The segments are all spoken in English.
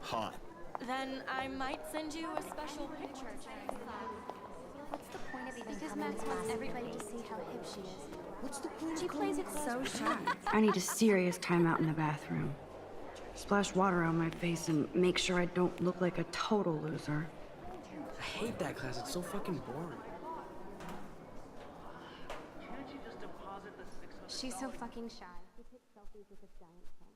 Hot. Then I might send you a special picture. What's the point of even because Max wants everybody to see how hip she is. What's the point She of plays it so shy. I need a serious timeout in the bathroom. Splash water on my face and make sure I don't look like a total loser. I hate that class. It's so fucking boring. She's so fucking shy. We take selfies with this giant camera.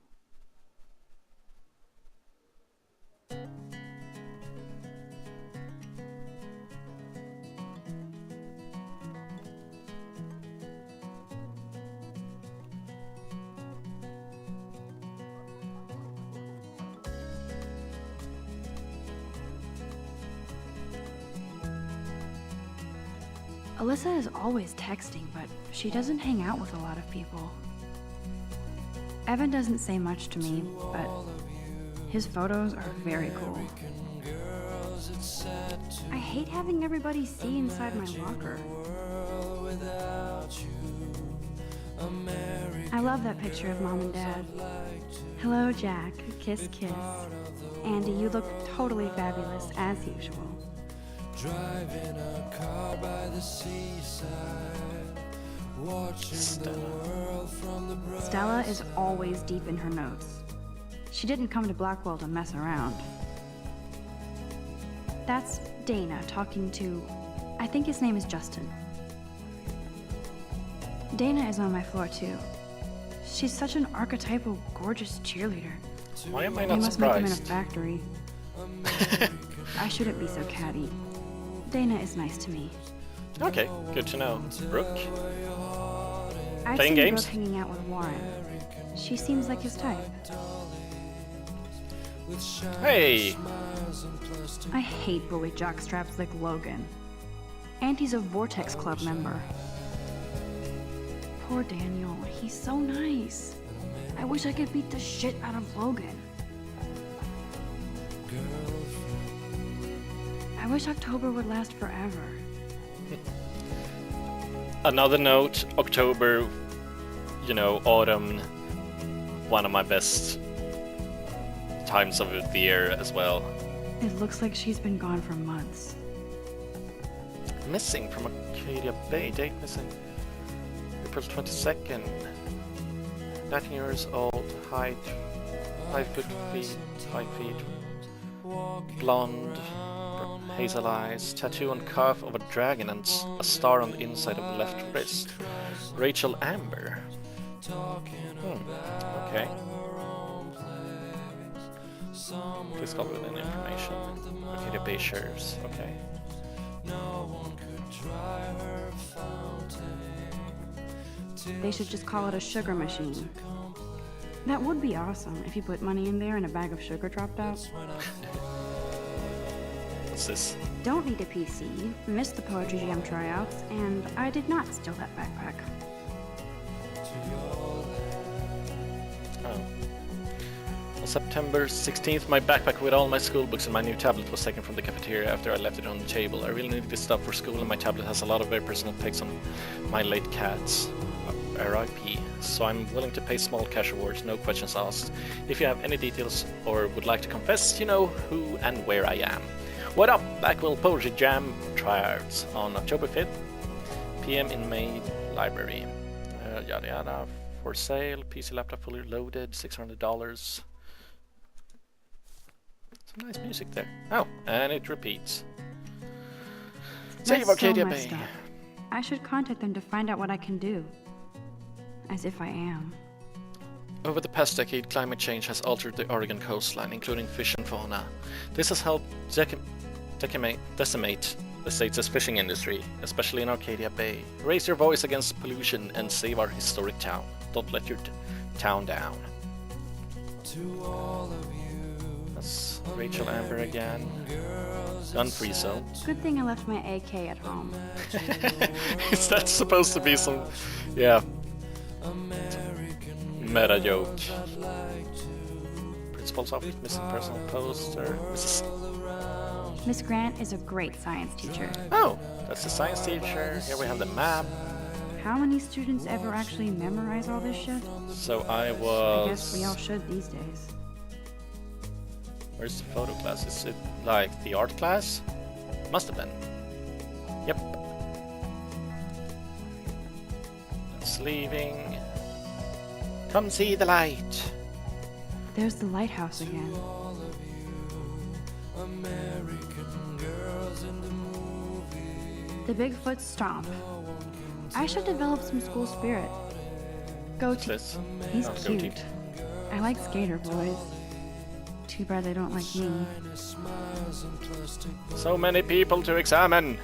Alyssa is always texting, but she doesn't hang out with a lot of people. Evan doesn't say much to me, but his photos are very cool. I hate having everybody see inside my locker. I love that picture of Mom and Dad. Hello, Jack. Kiss, kiss. Andy, you look totally fabulous, as usual. Driving a car by the seaside, watching the world from the bright. Stella is always deep in her notes. She didn't come to Blackwell to mess around. That's Dana talking to, I think his name is Justin. Dana is on my floor too. She's such an archetypal, gorgeous cheerleader. Why am I They not must make him in a surprised? factory. I shouldn't be so catty. Dana is nice to me. Okay, good to know. Brooke? I've Playing seen games? Brooke hanging out with Warren. She seems like his type. Hey! I hate bully jockstraps like Logan. And he's a Vortex Club member. Poor Daniel, he's so nice. I wish I could beat the shit out of Logan. I wish October would last forever. Another note, October, you know, autumn, one of my best times of the year as well. It looks like she's been gone for months. Missing from Arcadia Bay, date missing. April 22nd. 19 years old, height 5 feet, 5 feet. Blonde, hazel eyes, tattoo on calf of a dragon and a star on the inside of the left wrist. Rachel Amber. Okay. Please call with any information. Arcadia Bay Sheriffs. Okay. They should just call it a sugar machine. That would be awesome if you put money in there and a bag of sugar dropped out. What's this? Don't need a PC, missed the Poetry Jam tryouts, and I did not steal that backpack. Oh. On September 16th, my backpack with all my school books and my new tablet was taken from the cafeteria after I left it on the table. I really need this stuff for school, and my tablet has a lot of very personal pics on my late cats. RIP. So I'm willing to pay small cash rewards, no questions asked. If you have any details or would like to confess, you know who and where I am. What up, Blackwell Poetry Jam tryouts on October 5th, PM in main library. Yada yada. For sale, PC laptop fully loaded, $600. Some nice music there. Oh, and it repeats. Save That's Arcadia so Bay. messed up. I should contact them to find out what I can do. As if I am. Over the past decade, climate change has altered the Oregon coastline, including fish and fauna. This has helped decimate the state's fishing industry, especially in Arcadia Bay. Raise your voice against pollution and save our historic town. Don't let your town down. That's Rachel Amber again. Gun-free zone. Good thing I left my AK at home. Is that supposed to be some... yeah. Meta joke. Principal's office, missing personal poster. Miss Grant is a great science teacher. Oh, that's the science teacher. Here we have the map. How many students ever actually memorize all this shit? So I I was... guess we all should these days. Where's the photo class? Is it like the art class? Must have been. Yep. It's leaving. Come see the light. There's the lighthouse again. American girls in the movie. The Bigfoot stomp. I should develop some school spirit. What's Goatee. this? He's Oh, cute. goatee. I like skater boys. Too bad they don't like me. So many people to examine.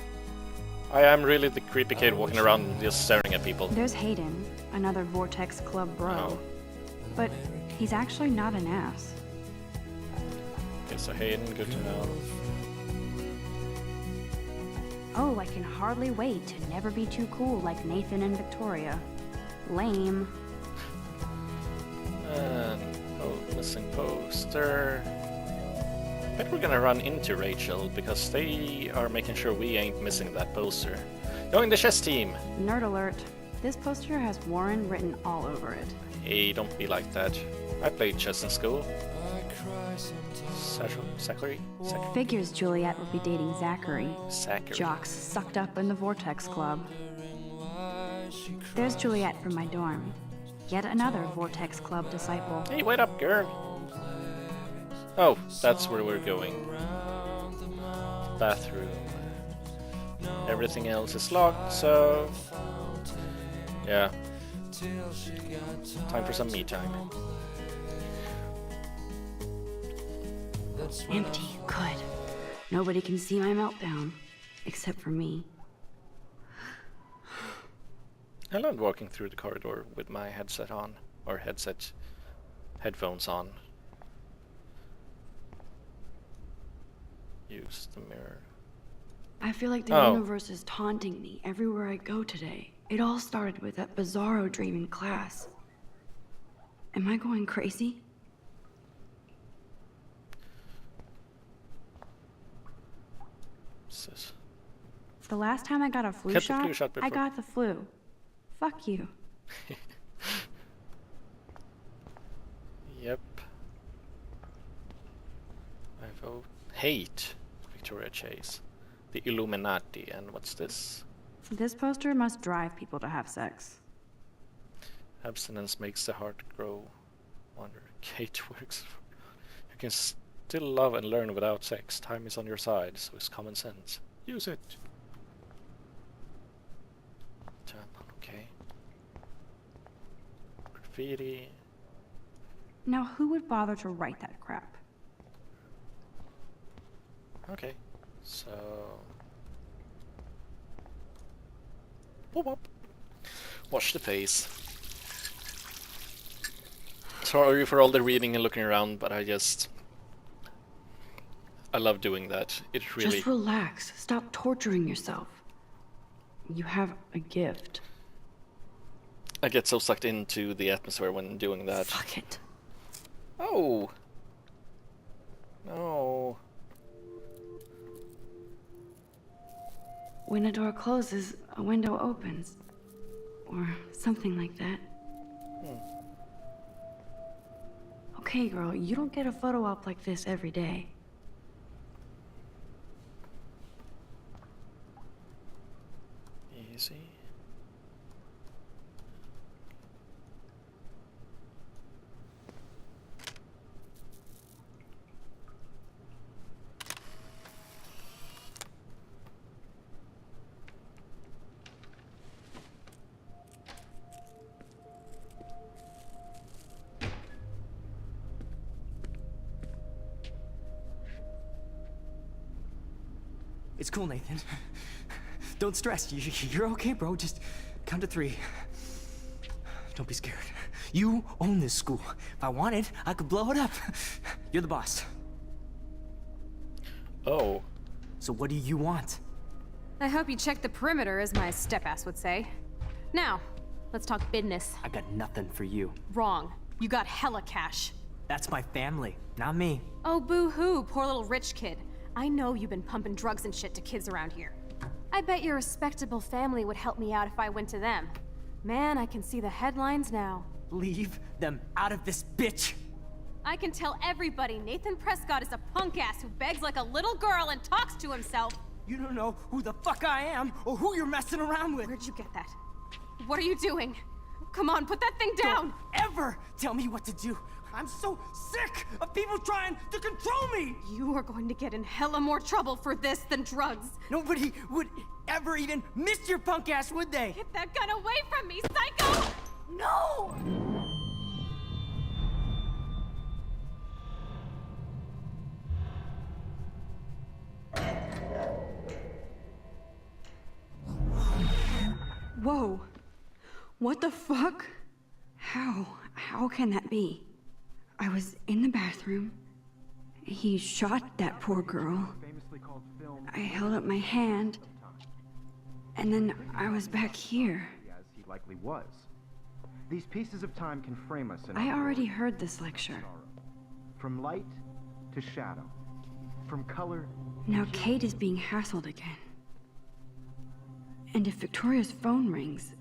I am really the creepy kid walking around just staring at people. There's Hayden, another Vortex Club bro. Oh. But he's actually not an ass. Okay, so Hayden, good to know. Oh, I can hardly wait to never be too cool like Nathan and Victoria. Lame. And missing poster. I bet we're gonna run into Rachel because they are making sure we ain't missing that poster. Join the chess team! Nerd alert. This poster has Warren written all over it. Hey, don't be like that. I played chess in school. Zachary? Figures Juliet would be dating Zachary. Zachary. Jocks sucked up in the Vortex Club. There's Juliet from my dorm. Yet another Vortex Club disciple. Hey, wait up, girl! Oh, that's where we're going. Bathroom. Everything else is locked, so... yeah. Time for some me time. Empty. Good. Nobody can see my meltdown. Except for me. I loved walking through the corridor with my headset on. Or headphones on. Use the mirror. I feel like the Oh. universe is taunting me everywhere I go today. It all started with that bizarro dream in class. Am I going crazy? What's this? The last time I got a flu Kept the shot, flu shot I before. got the flu. Fuck you. Yep. I vote hate Victoria Chase. The Illuminati, and what's this? This poster must drive people to have sex. Abstinence makes the heart grow. Wonder. Kate works. You can still love and learn without sex. Time is on your side, so it's common sense. Use it. Okay. Graffiti. Now, who would bother to write that crap? Okay. So. Whoop whoop. Wash the face. Sorry for all the reading and looking around, but I love doing that. It really... Just relax. Stop torturing yourself. You have a gift. I get so sucked into the atmosphere when doing that. Fuck it. Oh! No. When a door closes, a window opens. Or something like that. Okay, girl, you don't get a photo op like this every day. Easy. It's cool, Nathan. Don't stress. You're okay, bro. Just count to 3. Don't be scared. You own this school. If I wanted, I could blow it up. You're the boss. Oh. So what do you want? I hope you checked the perimeter, as my step-ass would say. Now, let's talk business. I got nothing for you. Wrong. You got hella cash. That's my family, not me. Oh, boo-hoo, poor little rich kid. I know you've been pumping drugs and shit to kids around here. I bet your respectable family would help me out if I went to them. Man, I can see the headlines now. Leave them out of this, bitch! I can tell everybody Nathan Prescott is a punk ass who begs like a little girl and talks to himself. You don't know who the fuck I am or who you're messing around with. Where'd you get that? What are you doing? Come on, put that thing down! Don't ever tell me what to do. I'm so sick of people trying to control me. You are going to get in hella more trouble for this than drugs. Nobody would ever even miss your punk ass, would they? Get that gun away from me, psycho! No! Whoa. What the fuck? How can that be? I was in the bathroom. He shot that poor girl. I held up my hand. And then I was back here. As he likely was. These pieces of time can frame us in I our already world. heard this lecture. From light to shadow. From color. Now Kate is being hassled again. And if Victoria's phone rings,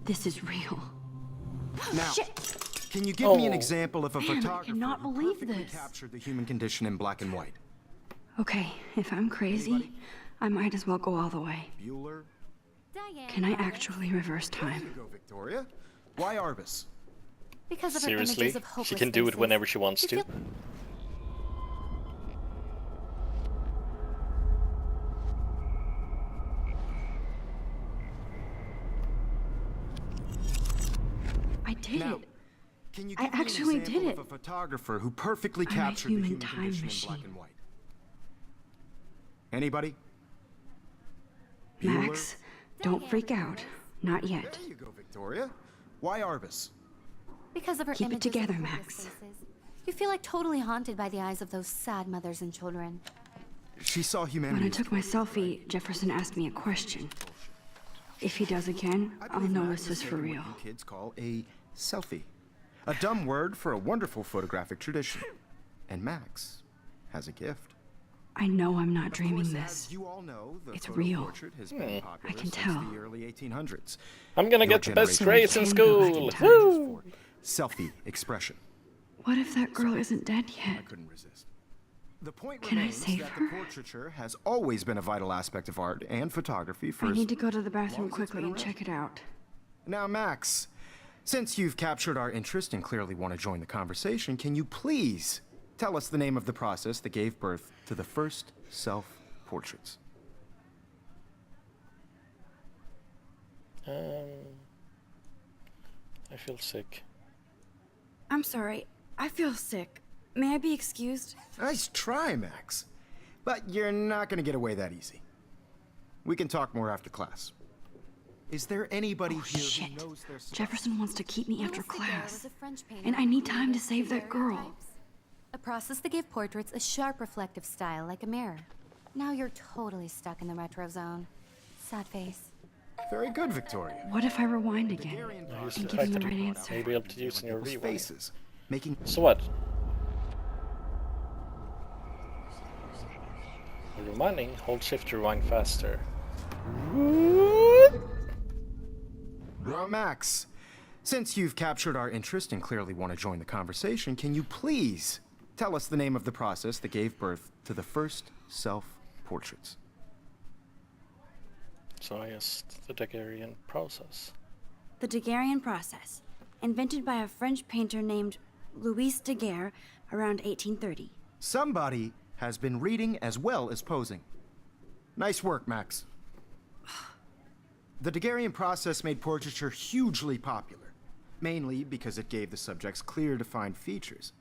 this is real. Now, Shit! can you give me an Oh. example of a Man, I photographer cannot who believe perfectly this. captured the human condition in black and white? Okay, if I'm crazy, I might as well go all the way. Bueller? Diane. Can I actually reverse There you time? go, Victoria. Why Arbus? Because of her Seriously? images of hopeless She can do it faces. whenever she wants You to. feel- I did Now, it. can you I give me actually an example did it. of a photographer who perfectly I'm a captured the human human time condition in black machine. and white? Anybody? Max, don't freak out. Not yet. There you go, Victoria. Why Arbus? Because of her Keep it images together, of hopeless Max. faces. You feel like totally haunted by the eyes of those sad mothers and children. She saw When humanity. I took my selfie, Jefferson asked me a question. If he does again, I I'll believe know Max this is has for taken real. what you kids call a selfie. A dumb word for a wonderful photographic tradition. And Max has a gift. I know I'm not Of dreaming course, this. as you all know, the It's photo real. portrait has been popular I can since tell. the early 1800s. I'm gonna Your get the best generation grades in can go back in school. time. Woo! Selfie expression. What if that girl isn't dead I yet? couldn't resist. The point Can I remains save that her? the portraiture has always been a vital aspect of art and photography for I as need to go to the bathroom long as it's quickly been and around. check it out. Now, Max, since you've captured our interest and clearly want to join the conversation, can you please tell us the name of the process that gave birth to the first self-portraits? I feel sick. I'm sorry. I feel sick. May I be excused? Nice try, Max. But you're not going to get away that easy. We can talk more after class. Is there anybody Oh, here shit. who knows their stuff? Jefferson wants to keep me after Louis Daguerre class. was a French painter And I need who time to created save that girl. daguerreotypes, a process that gave portraits a sharp reflective style like a mirror. Now you're totally stuck in the retro zone. Sad face. Very good, Victoria. What if I rewind again? Use And the give him the item. right answer. Maybe able to use in your People's rewind. faces, making So what? Rewinding, hold shift to rewind faster. Well, Max, since you've captured our interest and clearly want to join the conversation, can you please tell us the name of the process that gave birth to the first self-portraits? So I guess the Daguerrean process. The Daguerrean process, invented by a French painter named Louis Daguerre around 1830. Somebody has been reading as well as posing. Nice work, Max. The Daguerrean process made portraiture hugely popular, mainly because it gave the subjects clear, defined features.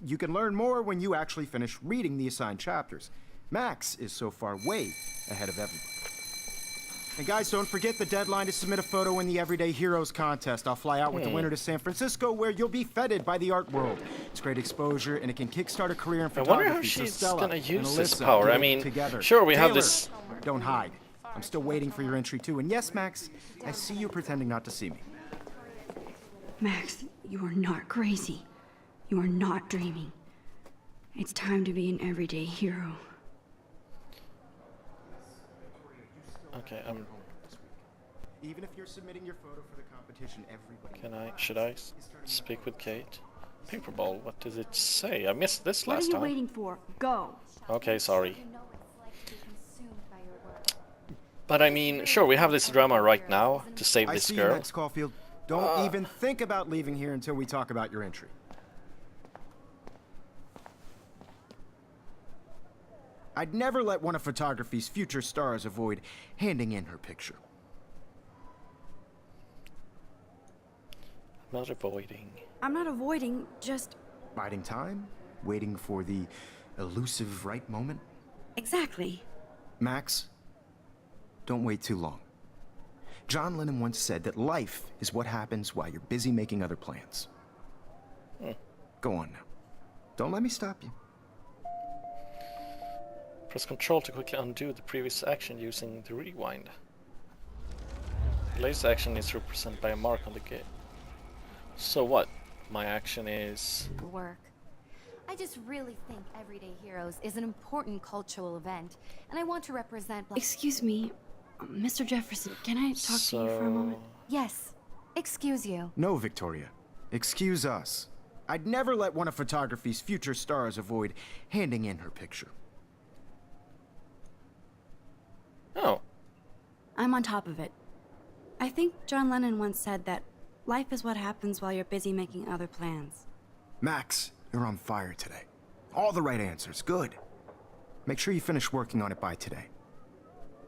You can learn more when you actually finish reading the assigned chapters. Max is so far way ahead of everybody. And guys, don't forget the deadline to submit a photo in the Everyday Heroes contest. I'll fly out with the winner to San Francisco, where you'll be feted by the art world. It's great exposure, and it can kickstart a career in I photography. wonder how So she's Stella gonna and use this Alyssa, power. get I it mean, together. sure, we have Taylor, this- Don't hide. I'm still waiting for your entry too. And yes, Max, I see you pretending not to see me. Max, you are not crazy. You are not dreaming. It's time to be an everyday hero. Okay, Even if you're submitting your photo for the competition, everybody. should I speak with Kate? Paper ball, what does it say? I missed this What are last you time. waiting for? Go. Okay, sorry. You know it's like to be consumed by your work. But I mean, sure, we have this drama right now to save I this see you, girl. Max Caulfield. Don't even think about leaving here until we talk about your entry. I'd never let one of photography's future stars avoid handing in her picture. Not avoiding. I'm not avoiding, just. Biding time, waiting for the elusive right moment. Exactly. Max, don't wait too long. John Lennon once said that life is what happens while you're busy making other plans. Go on now. Don't let me stop you. Press Control to quickly undo the previous action using the rewind. The latest action is represented by a mark on the game. So what? My action is... Work. I just really think Everyday Heroes is an important cultural event, and I want to represent Black. Excuse me, Mr. Jefferson, can I talk to you for a moment? Yes. Excuse you. No, Victoria. Excuse us. I'd never let one of photography's future stars avoid handing in her picture. Oh, I'm on top of it. I think John Lennon once said that life is what happens while you're busy making other plans. Max, you're on fire today. All the right answers. Good. Make sure you finish working on it by today.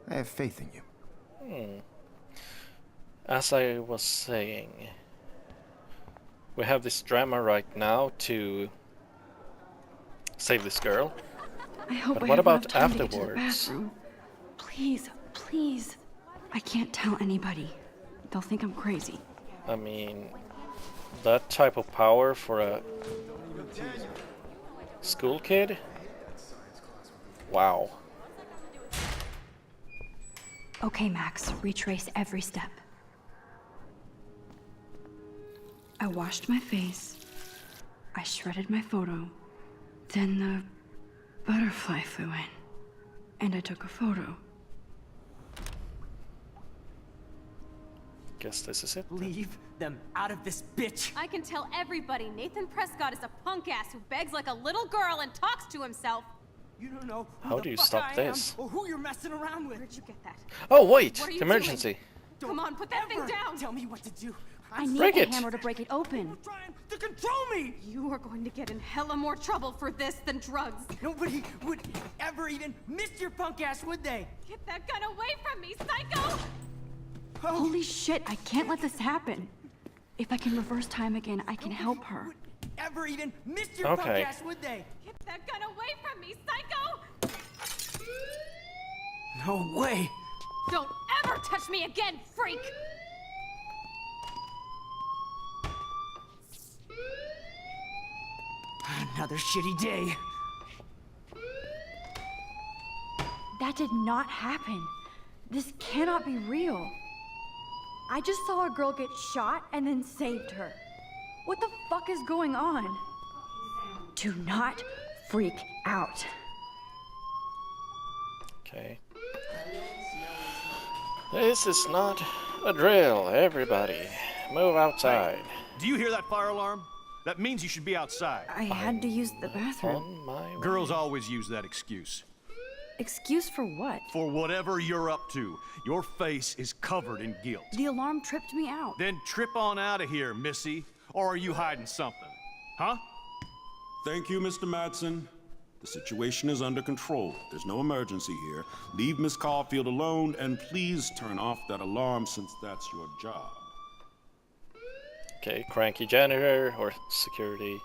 I have faith in you. as I was saying, we have this drama right now to save this girl. I hope But I what have about enough time to get to the afterwards? bathroom. Please, please. I can't tell anybody. They'll think I'm crazy. I mean, that type of power for a school kid? Wow. Okay, Max, retrace every step. I washed my face. I shredded my photo. Then the butterfly flew in. And I took a photo. Guess this is it. Leave them out of this bitch. I can tell everybody Nathan Prescott is a punk ass who begs like a little girl and talks to himself. You don't know who How the do you fuck stop I am this? or who you're messing around with. Where'd you get that? Oh wait, What are you emergency. Don't Come on, put that thing ever down. Tell me what to do. I need Break a it. hammer to break it open. You're trying to control me. You are going to get in hella more trouble for this than drugs. Nobody would ever even miss your punk ass, would they? Get that gun away from me, psycho! Holy shit, I can't let this happen. If I can reverse time again, I can help her. Would ever even miss your Okay. punk ass, would they? Get that gun away from me, psycho! No way. Don't ever touch me again, freak! Another shitty day. That did not happen. This cannot be real. I just saw a girl get shot and then saved her. What the fuck is going on? Do not freak out. Okay. This is not a drill, everybody. Move outside. Do you hear that fire alarm? That means you should be outside. I had to use the bathroom. On my way. Girls always use that excuse. Excuse for what? For whatever you're up to, your face is covered in guilt. The alarm tripped me out. Then trip on out of here, Missy. Or are you hiding something? Huh? Thank you, Mr. Madsen. The situation is under control. There's no emergency here. Leave Miss Caulfield alone, and please turn off that alarm since that's your job. Okay, cranky janitor or security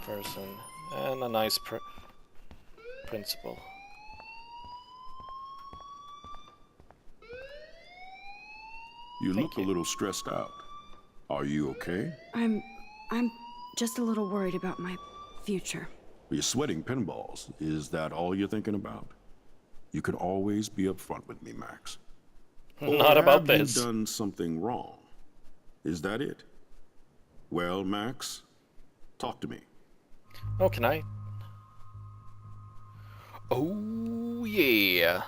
person, and a nice principal. You Thank look a you. little stressed out. Are you okay? I'm just a little worried about my future. You're sweating pinballs. Is that all you're thinking about? You can always be upfront with me, Max. Not Or about have this. you done something wrong? Is that it? Well, Max, talk to me. Oh, can I? Oh, yeah.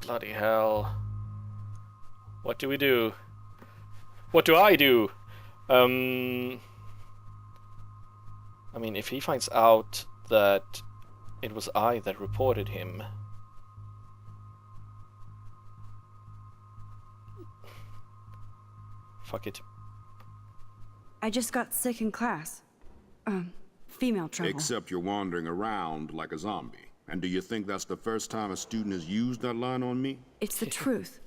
Bloody hell. What do we do? What do I do? I mean, if he finds out that it was I that reported him... Fuck it. I just got sick in class. Female trouble. Except you're wandering around like a zombie. And do you think that's the first time a student has used that line on me? It's the truth.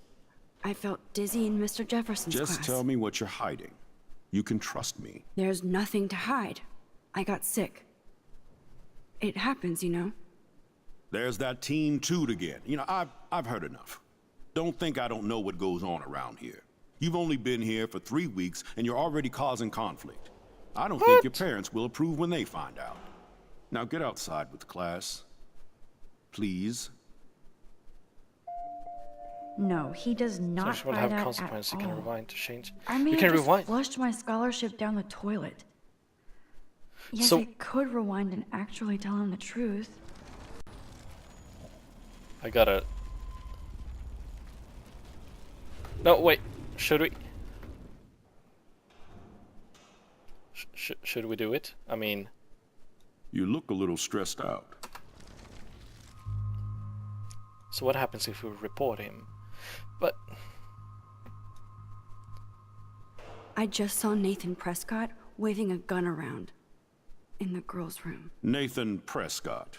I felt dizzy in Mr. Jefferson's class. Just tell me what you're hiding. You can trust me. There's nothing to hide. I got sick. It happens, you know. There's that teen toot again. You know, I've heard enough. Don't think I don't know what goes on around here. You've only been here for 3 weeks, and you're already causing conflict. I don't think your parents will approve when they find out. Now get outside with the class. Please. No, he does not So will buy have that consequences. at You can all. rewind to change. I mean, you can I just rewind. flushed my scholarship down the toilet. Yes, So- I could rewind and actually tell him the truth. I gotta... No, wait. Should we... should we do it? I mean... You look a little stressed out. So what happens if we report him? But... I just saw Nathan Prescott waving a gun around in the girls' room. Nathan Prescott.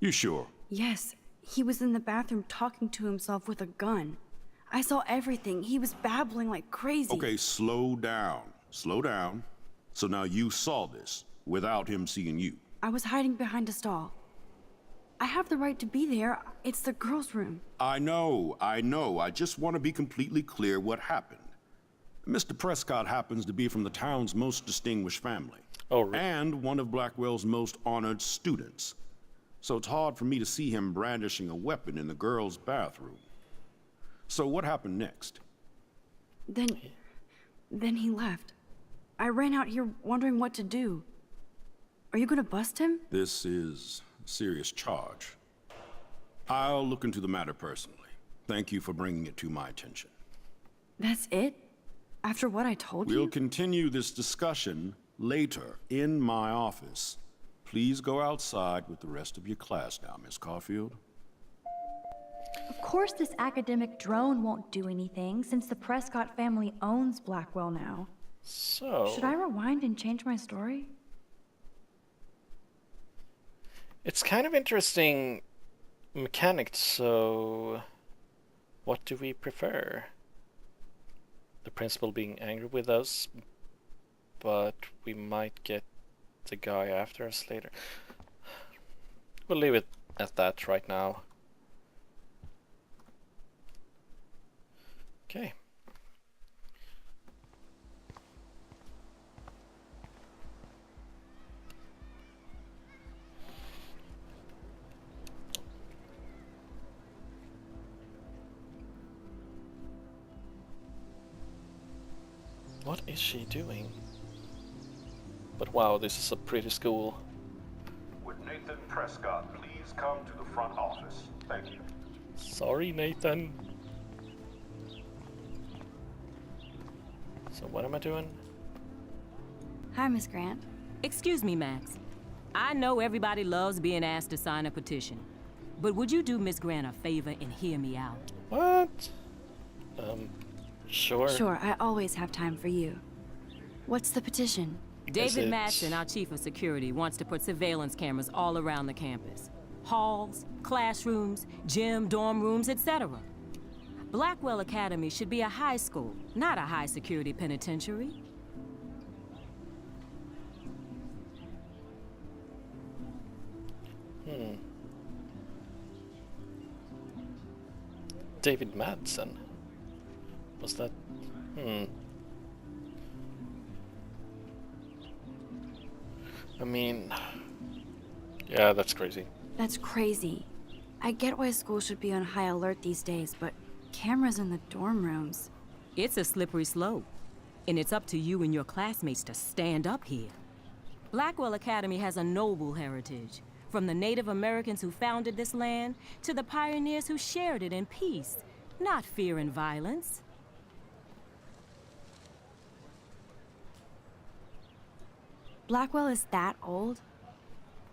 You sure? Yes, he was in the bathroom talking to himself with a gun. I saw everything. He was babbling like crazy. Okay, slow down. Slow down. So now you saw this without him seeing you. I was hiding behind a stall. I have the right to be there. It's the girls' room. I know. I just want to be completely clear what happened. Mr. Prescott happens to be from the town's most distinguished family. Oh, really? And one of Blackwell's most honored students. So it's hard for me to see him brandishing a weapon in the girls' bathroom. So what happened next? Then he left. I ran out here wondering what to do. Are you gonna bust him? This is a serious charge. I'll look into the matter personally. Thank you for bringing it to my attention. That's it? After what I told you? We'll continue this discussion later in my office. Please go outside with the rest of your class now, Miss Caulfield. Of course this academic drone won't do anything since the Prescott family owns Blackwell now. So... Should I rewind and change my story? It's kind of interesting mechanic, so... What do we prefer? The principal being angry with us, but we might get the guy after us later. We'll leave it at that right now. Okay. What is she doing? But wow, this is a pretty school. Would Nathan Prescott please come to the front office? Thank you. Sorry, Nathan. So what am I doing? Hi, Miss Grant. Excuse me, Max. I know everybody loves being asked to sign a petition, but would you do Miss Grant a favor and hear me out? What? Sure. Sure, I always have time for you. What's the petition? David Madsen, our chief of security, wants to put surveillance cameras all around the campus. Halls, classrooms, gym, dorm rooms, etc. Blackwell Academy should be a high school, not a high-security penitentiary. David Madsen. Was that... I mean... Yeah, that's crazy. That's crazy. I get why school should be on high alert these days, but cameras in the dorm rooms... It's a slippery slope, and it's up to you and your classmates to stand up here. Blackwell Academy has a noble heritage. From the Native Americans who founded this land to the pioneers who shared it in peace, not fear and violence. Blackwell is that old?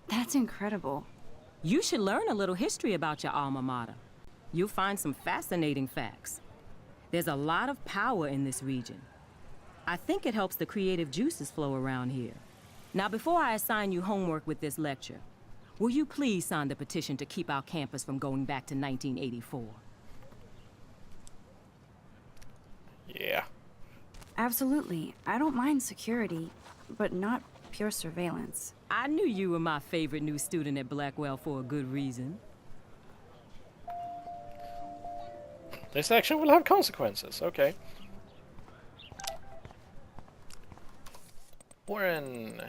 That's incredible. You should learn a little history about your alma mater. You'll find some fascinating facts. There's a lot of power in this region. I think it helps the creative juices flow around here. Now, before I assign you homework with this lecture, will you please sign the petition to keep our campus from going back to 1984? Yeah. Absolutely. I don't mind security, but not pure surveillance. I knew you were my favorite new student at Blackwell for a good reason. This action will have consequences, okay. Warren.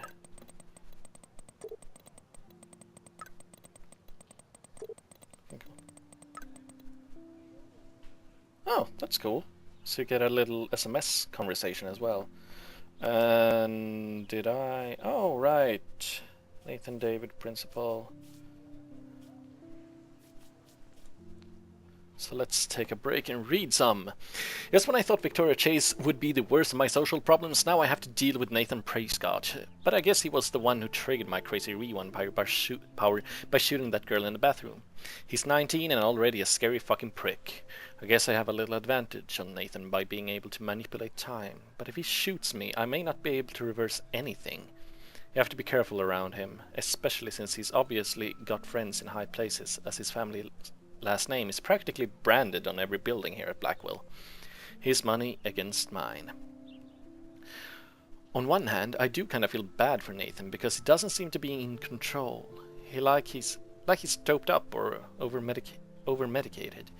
Oh, that's cool. So you get a little SMS conversation as well. And did I... Oh, right. Nathan David, principal. So let's take a break and read some. Just when I thought Victoria Chase would be the worst of my social problems, now I have to deal with Nathan Prescott. But I guess he was the one who triggered my crazy rewind power by shooting that girl in the bathroom. He's 19 and already a scary fucking prick. I guess I have a little advantage on Nathan by being able to manipulate time. But if he shoots me, I may not be able to reverse anything. You have to be careful around him, especially since he's obviously got friends in high places, as his family last name is practically branded on every building here at Blackwell. His money against mine. On one hand, I do kind of feel bad for Nathan because he doesn't seem to be in control. He's doped up or over-medicated.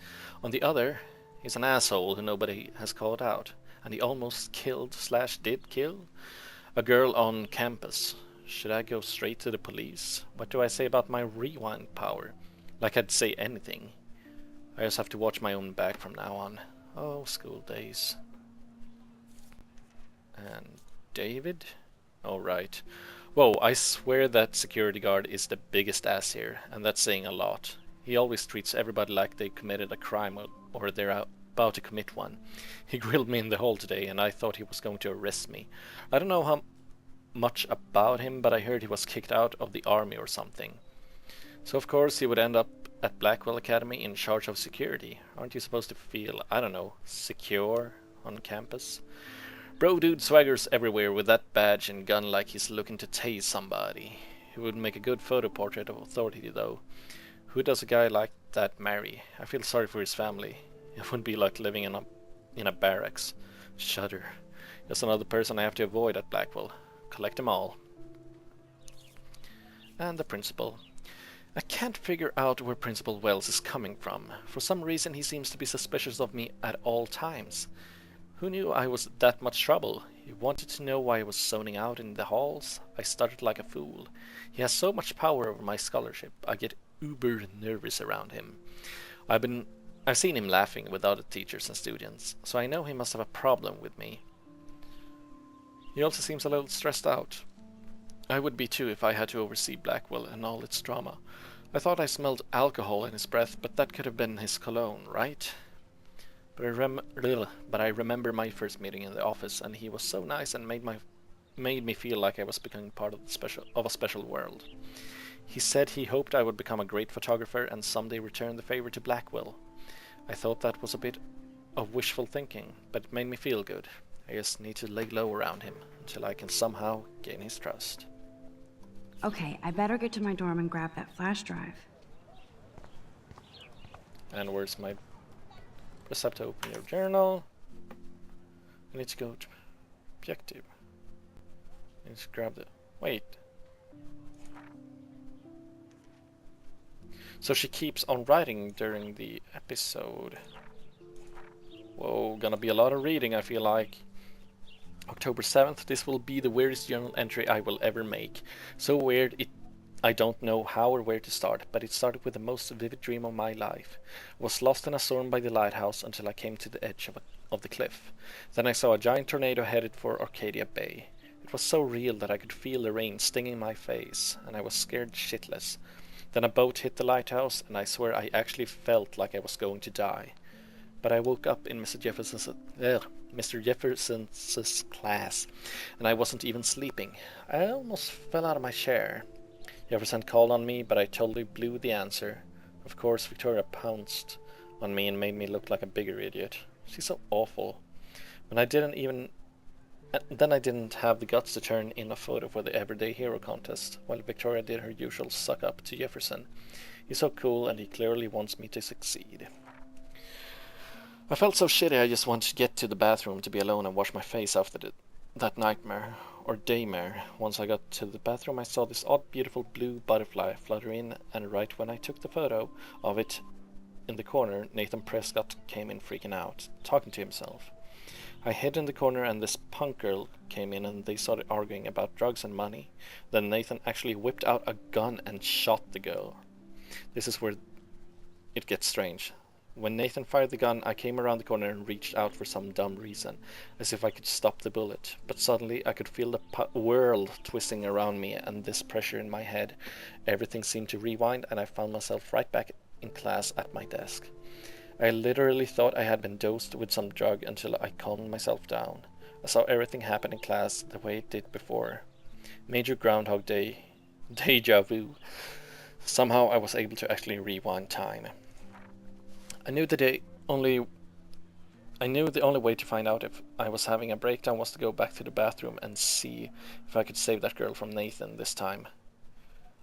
On the other, he's an asshole who nobody has called out, and he almost killed/did kill a girl on campus. Should I go straight to the police? What do I say about my rewind power? Like I'd say anything. I just have to watch my own back from now on. Oh, school days. And David? Oh, right. Whoa, I swear that security guard is the biggest ass here, and that's saying a lot. He always treats everybody like they committed a crime or they're about to commit one. He grilled me in the hall today, and I thought he was going to arrest me. I don't know how much about him, but I heard he was kicked out of the army or something. So of course he would end up at Blackwell Academy in charge of security. Aren't you supposed to feel, I don't know, secure on campus? Bro dude swaggers everywhere with that badge and gun like he's looking to tase somebody. He would make a good photo portrait of authority though. Who does a guy like that marry? I feel sorry for his family. It would be like living in a barracks. Shudder. Just another person I have to avoid at Blackwell. Collect them all. And the principal. I can't figure out where Principal Wells is coming from. For some reason he seems to be suspicious of me at all times. Who knew I was that much trouble? He wanted to know why I was zoning out in the halls. I stuttered like a fool. He has so much power over my scholarship. I get uber nervous around him. I've seen him laughing with other teachers and students, so I know he must have a problem with me. He also seems a little stressed out. I would be too if I had to oversee Blackwell and all its drama. I thought I smelled alcohol in his breath, but that could have been his cologne, right? But I remember my first meeting in the office, and he was so nice and made me feel like I was becoming part of a special world. He said he hoped I would become a great photographer and someday return the favor to Blackwell. I thought that was a bit of wishful thinking, but it made me feel good. I just need to lay low around him until I can somehow gain his trust. Okay, I better get to my dorm and grab that flash drive. And where's my... Press up to open your journal. I need to go to objective. I need to grab the... Wait. So she keeps on writing during the episode. Whoa, gonna be a lot of reading, I feel like. October 7th, this will be the weirdest journal entry I will ever make. So weird, I don't know how or where to start, but it started with the most vivid dream of my life. I was lost in a storm by the lighthouse until I came to the edge of the cliff. Then I saw a giant tornado headed for Arcadia Bay. It was so real that I could feel the rain stinging my face, and I was scared shitless. Then a boat hit the lighthouse, and I swear I actually felt like I was going to die. But I woke up in Mr. Jefferson's class, and I wasn't even sleeping. I almost fell out of my chair. Jefferson called on me, but I totally blew the answer. Of course, Victoria pounced on me and made me look like a bigger idiot. She's so awful. Then I didn't have the guts to turn in a photo for the Everyday Hero contest, while Victoria did her usual suck up to Jefferson. He's so cool, and he clearly wants me to succeed. I felt so shitty I just wanted to get to the bathroom to be alone and wash my face after that nightmare, or daymare. Once I got to the bathroom, I saw this odd, beautiful blue butterfly flutter in, and right when I took the photo of it in the corner, Nathan Prescott came in freaking out, talking to himself. I hid in the corner, and this punk girl came in, and they started arguing about drugs and money. Then Nathan actually whipped out a gun and shot the girl. This is where it gets strange. When Nathan fired the gun, I came around the corner and reached out for some dumb reason, as if I could stop the bullet. But suddenly I could feel the world twisting around me and this pressure in my head. Everything seemed to rewind, and I found myself right back in class at my desk. I literally thought I had been dosed with some drug until I calmed myself down. I saw everything happen in class the way it did before. Major Groundhog Day, deja vu. Somehow I was able to actually rewind time. I knew the only way to find out if I was having a breakdown was to go back to the bathroom and see if I could save that girl from Nathan this time.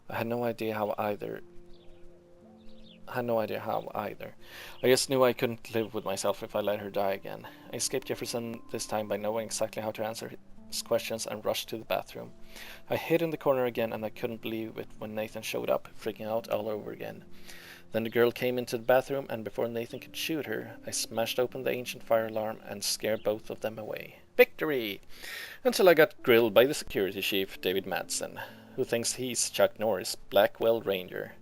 I had no idea how either. I just knew I couldn't live with myself if I let her die again. I escaped Jefferson this time by knowing exactly how to answer his questions and rushed to the bathroom. I hid in the corner again, and I couldn't believe it when Nathan showed up, freaking out all over again. Then the girl came into the bathroom, and before Nathan could shoot her, I smashed open the ancient fire alarm and scared both of them away. Victory! Until I got grilled by the security chief, David Madsen, who thinks he's Chuck Norris, Blackwell Ranger.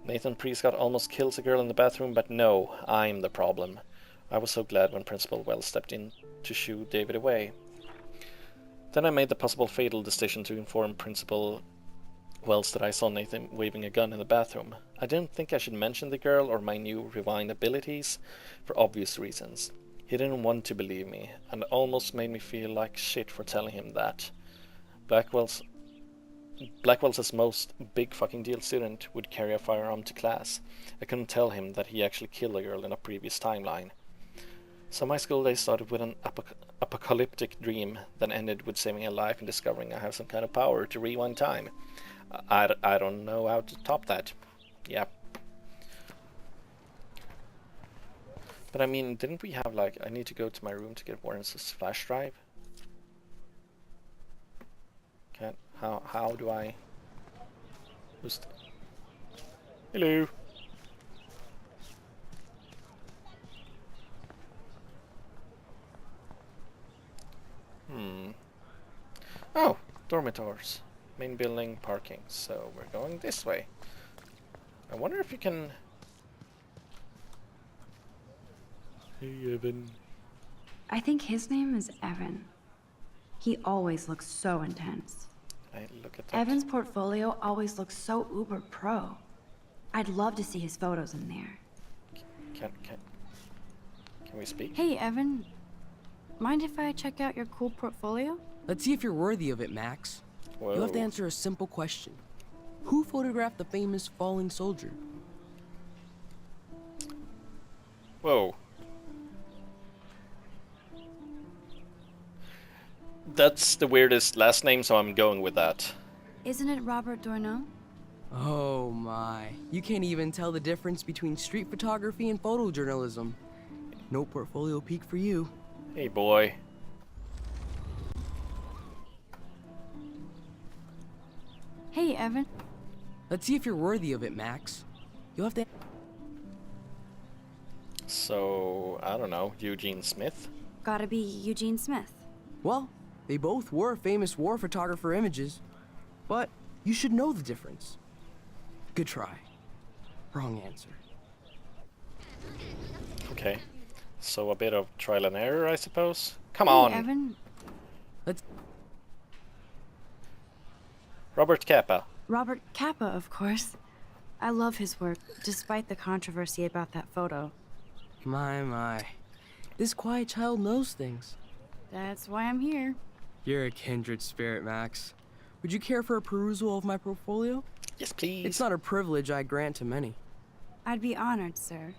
Nathan Prescott almost kills a girl in the bathroom, but no, I'm the problem. I was so glad when Principal Wells stepped in to shoo David away. Then I made the possible fatal decision to inform Principal Wells that I saw Nathan waving a gun in the bathroom. I didn't think I should mention the girl or my new rewind abilities, for obvious reasons. He didn't want to believe me, and almost made me feel like shit for telling him that. Blackwell's most big fucking deal student would carry a firearm to class. I couldn't tell him that he actually killed a girl in a previous timeline. So my school day started with an apocalyptic dream, then ended with saving a life and discovering I have some kind of power to rewind time. I don't know how to top that. Yeah. But I mean, didn't we have like, I need to go to my room to get Warren's flash drive? How do I... Hello. Oh, dormitories. Main building, parking. So we're going this way. I wonder if you can... Hey, Evan. I think his name is Evan. He always looks so intense. I look at that. Evan's portfolio always looks so uber pro. I'd love to see his photos in there. Can we speak? Hey, Evan. Mind if I check out your cool portfolio? Let's see if you're worthy of it, Max. Whoa. You have to answer a simple question. Who photographed the famous falling soldier? Whoa. That's the weirdest last name, so I'm going with that. Isn't it Robert Doisneau? Oh my. You can't even tell the difference between street photography and photojournalism. No portfolio peak for you. Hey, boy. Hey, Evan. Let's see if you're worthy of it, Max. You'll have to... So, I don't know, Eugene Smith? Gotta be Eugene Smith. Well, they both were famous war photographer images. But you should know the difference. Good try. Wrong answer. Okay. So a bit of trial and error, I suppose? Come Hey, on! Evan. Let's... Robert Capa. Robert Capa, of course. I love his work, despite the controversy about that photo. My. This quiet child knows things. That's why I'm here. You're a kindred spirit, Max. Would you care for a perusal of my portfolio? Yes, please. It's not a privilege I grant to many. I'd be honored, sir.